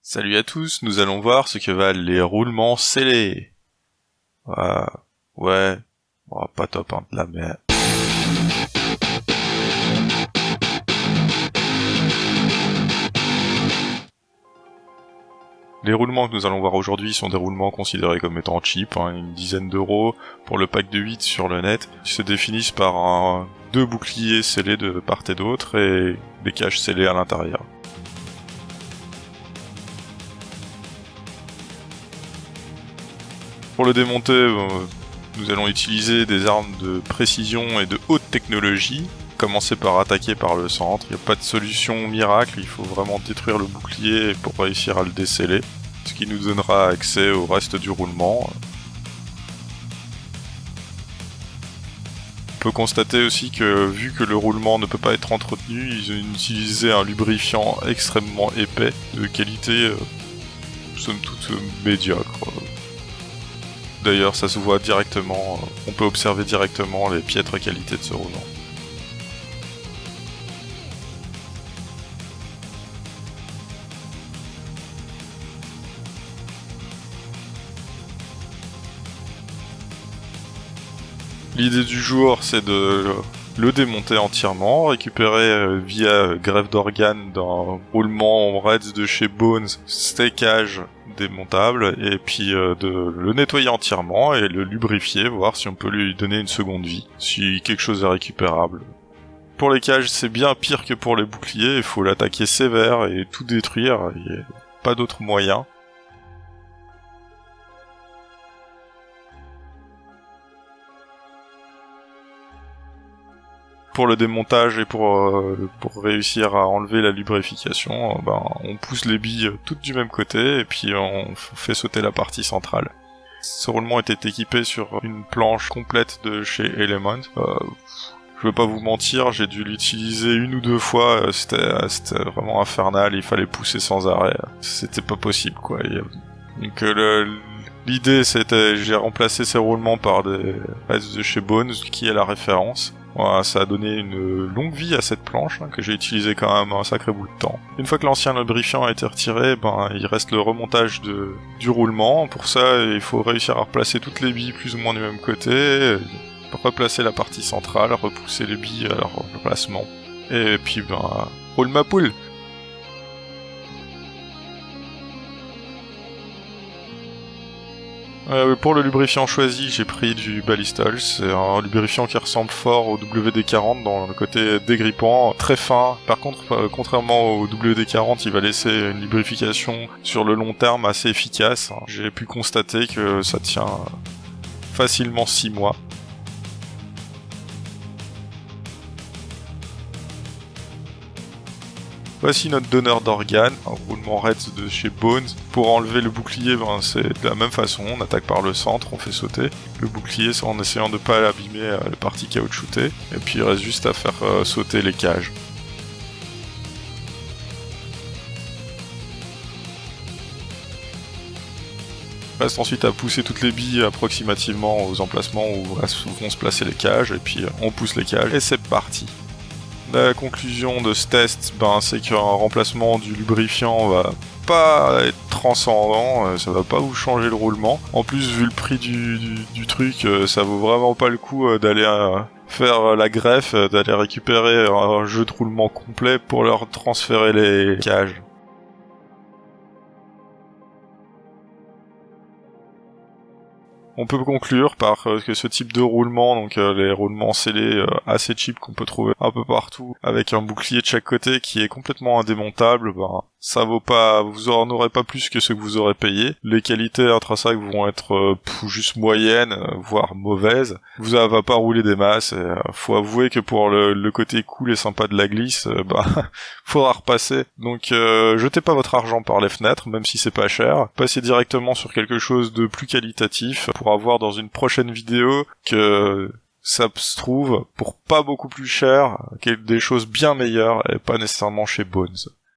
Salut à tous, nous allons voir ce que valent les roulements scellés. Ah, ouais, bon, pas top hein, de la merde. Les roulements que nous allons voir aujourd'hui sont des roulements considérés comme étant cheap, une dizaine d'euros pour le pack de 8 sur le net. Ils se définissent par deux boucliers scellés de part et d'autre et des cages scellées à l'intérieur. Pour le démonter, nous allons utiliser des armes de précision et de haute technologie. Commencer par attaquer par le centre, il n'y a pas de solution miracle, il faut vraiment détruire le bouclier pour réussir à le déceler, ce qui nous donnera accès au reste du roulement. On peut constater aussi que, vu que le roulement ne peut pas être entretenu, ils ont utilisé un lubrifiant extrêmement épais, de qualité somme toute médiocre. D'ailleurs, ça se voit directement, on peut observer directement les piètres qualités de ce roulement. L'idée du jour, c'est de le démonter entièrement, récupérer via greffe d'organes d'un roulement Reds de chez Bones, steakage démontable, et puis de le nettoyer entièrement et le lubrifier, voir si on peut lui donner une seconde vie, si quelque chose est récupérable. Pour les cages, c'est bien pire que pour les boucliers, il faut l'attaquer sévère et tout détruire, il n'y a pas d'autre moyen. Pour le démontage et pour réussir à enlever la lubrification, on pousse les billes toutes du même côté et puis on fait sauter la partie centrale. Ce roulement était équipé sur une planche complète de chez Element. Je vais pas vous mentir, j'ai dû l'utiliser une ou deux fois, c'était vraiment infernal, il fallait pousser sans arrêt, c'était pas possible quoi. Donc l'idée c'était, j'ai remplacé ces roulements par des Reds de chez Bones, qui est la référence. Voilà, ça a donné une longue vie à cette planche, que j'ai utilisé quand même un sacré bout de temps. Une fois que l'ancien lubrifiant a été retiré, il reste le remontage du roulement. Pour ça, il faut réussir à replacer toutes les billes plus ou moins du même côté, replacer la partie centrale, repousser les billes à leur placement. Et puis, roule ma poule! Pour le lubrifiant choisi, j'ai pris du Ballistol. C'est un lubrifiant qui ressemble fort au WD-40 dans le côté dégrippant, très fin. Par contre, contrairement au WD-40, il va laisser une lubrification sur le long terme assez efficace. J'ai pu constater que ça tient facilement 6 mois. Voici notre donneur d'organes, un roulement Reds de chez Bones. Pour enlever le bouclier, c'est de la même façon, on attaque par le centre, on fait sauter le bouclier en essayant de ne pas abîmer la partie caoutchoutée, et puis il reste juste à faire sauter les cages. Il reste ensuite à pousser toutes les billes approximativement aux emplacements où vont se placer les cages, et puis on pousse les cages, et c'est parti. La conclusion de ce test, c'est qu'un remplacement du lubrifiant va pas être transcendant, ça va pas vous changer le roulement. En plus, vu le prix du truc, ça vaut vraiment pas le coup d'aller faire la greffe, d'aller récupérer un jeu de roulement complet pour leur transférer les cages. On peut conclure par que ce type de roulement, donc les roulements scellés assez cheap qu'on peut trouver un peu partout, avec un bouclier de chaque côté qui est complètement indémontable, ça vaut pas, vous en aurez pas plus que ce que vous aurez payé. Les qualités intrinsèques vont être juste moyennes, voire mauvaises. Vous va pas rouler des masses. Et, faut avouer que pour le côté cool et sympa de la glisse, faudra repasser. Donc jetez pas votre argent par les fenêtres, même si c'est pas cher. Passez directement sur quelque chose de plus qualitatif pour avoir dans une prochaine vidéo que ça se trouve pour pas beaucoup plus cher, des choses bien meilleures et pas nécessairement chez Bones.